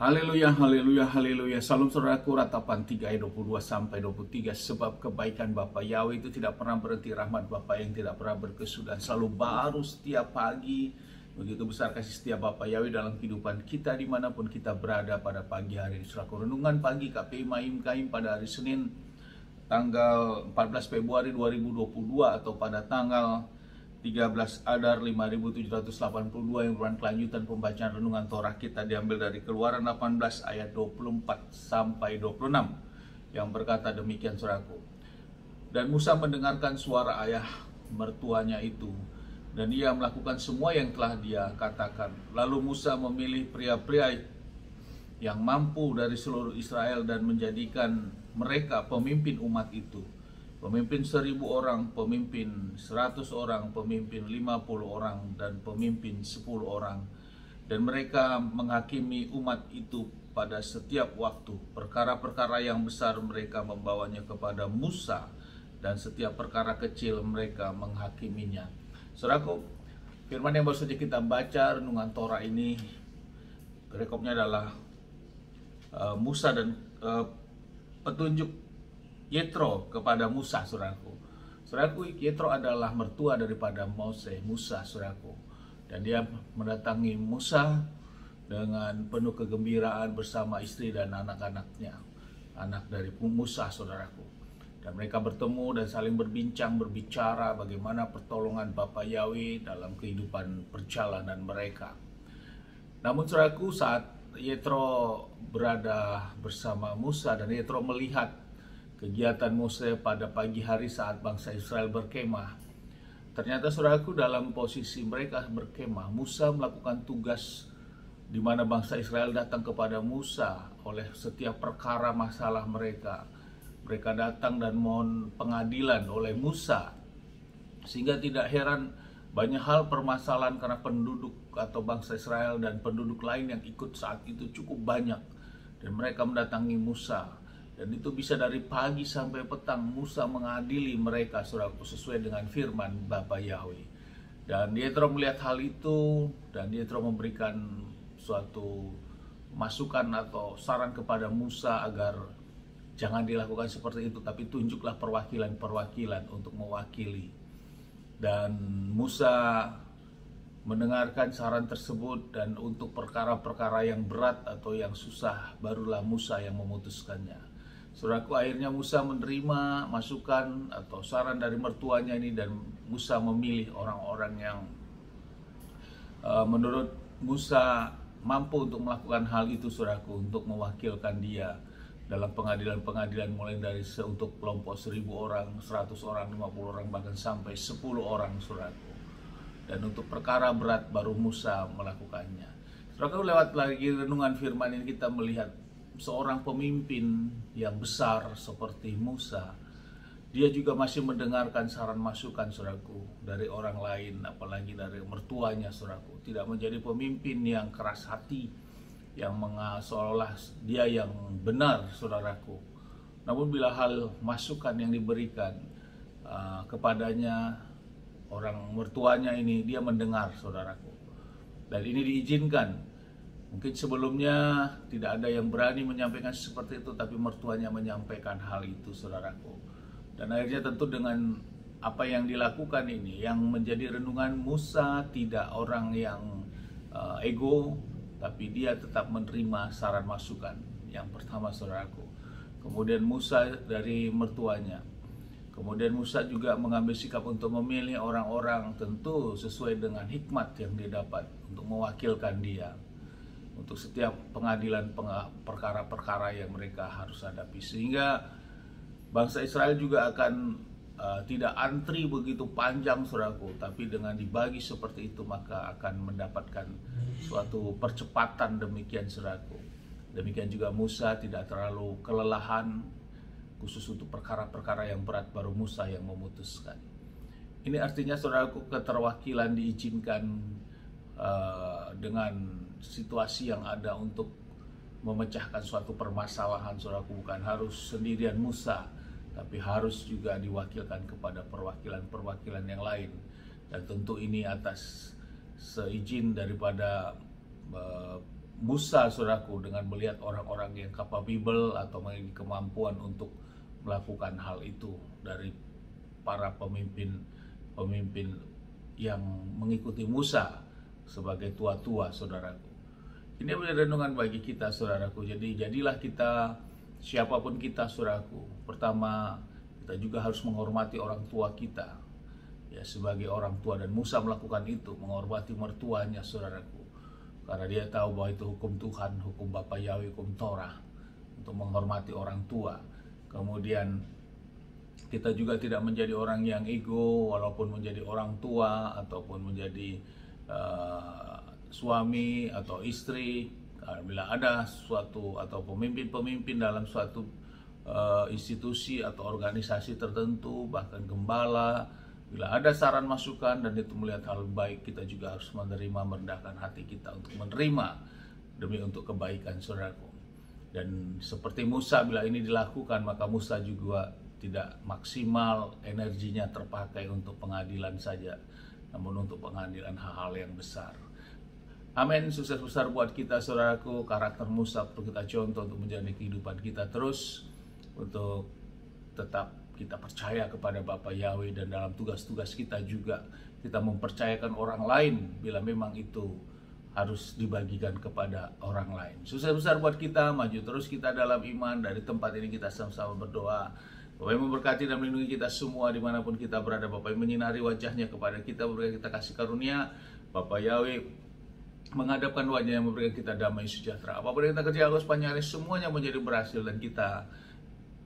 Haleluya, haleluya, haleluya. Salam saudaraku, ratapan 3 ayat 22 sampai 23. Sebab kebaikan Bapa Yahweh itu tidak pernah berhenti, rahmat Bapa yang tidak pernah berkesudahan selalu baru setiap pagi. Begitu besar kasih setia Bapa Yahweh dalam kehidupan kita dimanapun kita berada pada pagi hari ini. Saudaraku, renungan pagi KPI Mahim Kaim pada hari Senin tanggal 14 Februari 2022 atau pada tanggal 13 Adar 5782 yang merupakan kelanjutan pembacaan renungan Torah kita diambil dari Keluaran 18 ayat 24 sampai 26 yang berkata demikian, saudaraku. Dan Musa mendengarkan suara ayah mertuanya itu, dan ia melakukan semua yang telah dia katakan. Lalu Musa memilih pria-pria yang mampu dari seluruh Israel dan menjadikan mereka pemimpin umat itu. Pemimpin 1000 orang, pemimpin 100 orang, pemimpin 50 orang, dan pemimpin 10 orang. Dan mereka menghakimi umat itu pada setiap waktu. Perkara-perkara yang besar mereka membawanya kepada Musa, dan setiap perkara kecil mereka menghakiminya. Saudaraku, firman yang baru saja kita baca, renungan Torah ini, rekopnya adalah Musa dan petunjuk Yetro kepada Musa, saudaraku. Saudaraku, Yetro adalah mertua daripada Musa, saudaraku. Dan dia mendatangi Musa dengan penuh kegembiraan bersama istri dan anak-anaknya, anak dari Musa, saudaraku. Dan mereka bertemu dan saling berbicara bagaimana pertolongan Bapa Yahweh dalam kehidupan perjalanan mereka. Namun saudaraku, saat Yetro berada bersama Musa dan Yetro melihat kegiatan Musa pada pagi hari saat bangsa Israel berkemah, ternyata saudaraku, dalam posisi mereka berkemah, Musa melakukan tugas di mana bangsa Israel datang kepada Musa oleh setiap perkara masalah mereka. Mereka datang dan mohon pengadilan oleh Musa, sehingga tidak heran banyak hal permasalahan karena penduduk atau bangsa Israel dan penduduk lain yang ikut saat itu cukup banyak, dan mereka mendatangi Musa. Dan itu bisa dari pagi sampai petang Musa mengadili mereka, saudaraku, sesuai dengan firman Bapa Yahweh. Dan Yetro melihat hal itu, dan Yetro memberikan suatu masukan atau saran kepada Musa agar jangan dilakukan seperti itu, tapi tunjuklah perwakilan-perwakilan untuk mewakili. Dan Musa mendengarkan saran tersebut, dan untuk perkara-perkara yang berat atau yang susah barulah Musa yang memutuskannya. Saudaraku, akhirnya Musa menerima masukan atau saran dari mertuanya ini, dan Musa memilih orang-orang yang menurut Musa mampu untuk melakukan hal itu, saudaraku, untuk mewakilkan dia dalam pengadilan-pengadilan, mulai dari untuk kelompok 1000 orang, 100 orang, 50 orang, bahkan sampai 10 orang, saudaraku. Dan untuk perkara berat baru Musa melakukannya. Saudaraku, lewat lagi renungan firman ini kita melihat seorang pemimpin yang besar seperti Musa, dia juga masih mendengarkan saran masukan, saudaraku, dari orang lain, apalagi dari mertuanya, saudaraku. Tidak menjadi pemimpin yang keras hati, yang seolah-olah dia yang benar, saudaraku. Namun bila hal masukan yang diberikan kepadanya orang mertuanya ini, dia mendengar, saudaraku. Dan ini diizinkan. Mungkin sebelumnya tidak ada yang berani menyampaikan seperti itu, tapi mertuanya menyampaikan hal itu, saudaraku. Dan akhirnya tentu dengan apa yang dilakukan ini, yang menjadi renungan Musa tidak orang yang ego, tapi dia tetap menerima saran masukan. Yang pertama, saudaraku. Kemudian Musa dari mertuanya. Kemudian Musa juga mengambil sikap untuk memilih orang-orang tentu sesuai dengan hikmat yang dia dapat untuk mewakilkan dia untuk setiap pengadilan perkara-perkara yang mereka harus hadapi, sehingga bangsa Israel juga akan tidak antri begitu panjang, saudaraku, tapi dengan dibagi seperti itu maka akan mendapatkan suatu percepatan demikian, saudaraku. Demikian juga Musa tidak terlalu kelelahan, khusus untuk perkara-perkara yang berat baru Musa yang memutuskan. Ini artinya, saudaraku, keterwakilan diizinkan dengan situasi yang ada untuk memecahkan suatu permasalahan, saudaraku. Bukan harus sendirian Musa, tapi harus juga diwakilkan kepada perwakilan-perwakilan yang lain. Dan tentu ini atas seizin daripada Musa, saudaraku, dengan melihat orang-orang yang capable atau memiliki kemampuan untuk melakukan hal itu dari para pemimpin yang mengikuti Musa sebagai tua-tua, saudaraku. Ini menjadi renungan bagi kita, saudaraku. Jadi jadilah kita, siapapun kita, saudaraku, pertama kita juga harus menghormati orang tua kita, ya, sebagai orang tua. Dan Musa melakukan itu, menghormati mertuanya, saudaraku, karena dia tahu bahwa itu hukum Tuhan, hukum Bapa Yahweh, hukum Torah, untuk menghormati orang tua. Kemudian kita juga tidak menjadi orang yang ego, walaupun menjadi orang tua ataupun menjadi suami atau istri. Bila ada suatu atau pemimpin-pemimpin dalam suatu institusi atau organisasi tertentu, bahkan gembala, bila ada saran masukan dan itu melihat hal baik, kita juga harus menerima, merendahkan hati kita untuk menerima demi untuk kebaikan, saudaraku. Dan seperti Musa, bila ini dilakukan, maka Musa juga tidak maksimal energinya terpakai untuk pengadilan saja, namun untuk pengadilan hal-hal yang besar. Amin. Sukses besar buat kita, saudaraku. Karakter Musa perlu kita contoh untuk menjalani kehidupan kita terus, untuk tetap kita percaya kepada Bapa Yahweh, dan dalam tugas-tugas kita juga kita mempercayakan orang lain bila memang itu harus dibagikan kepada orang lain. Sukses besar buat kita, maju terus kita dalam iman. Dari tempat ini kita sama-sama berdoa. Bapak yang memberkati dan melindungi kita semua dimanapun kita berada. Bapak yang menyinari wajahnya kepada kita, memberikan kita kasih karunia. Bapa Yahweh menghadapkan wajahnya, memberikan kita damai sejahtera. Apapun yang kita kerjakan sepanjang hari, semuanya menjadi berhasil, dan kita,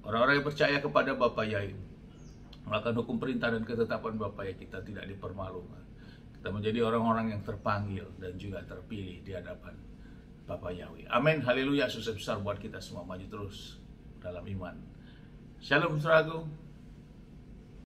orang-orang yang percaya kepada Bapa Yahweh, melakukan hukum perintah dan ketetapan Bapa Yahweh, kita tidak dipermalukan. Kita menjadi orang-orang yang terpanggil dan juga terpilih di hadapan Bapa Yahweh. Amin. Haleluya. Sukses besar buat kita semua. Maju terus dalam iman. Shalom, saudaraku.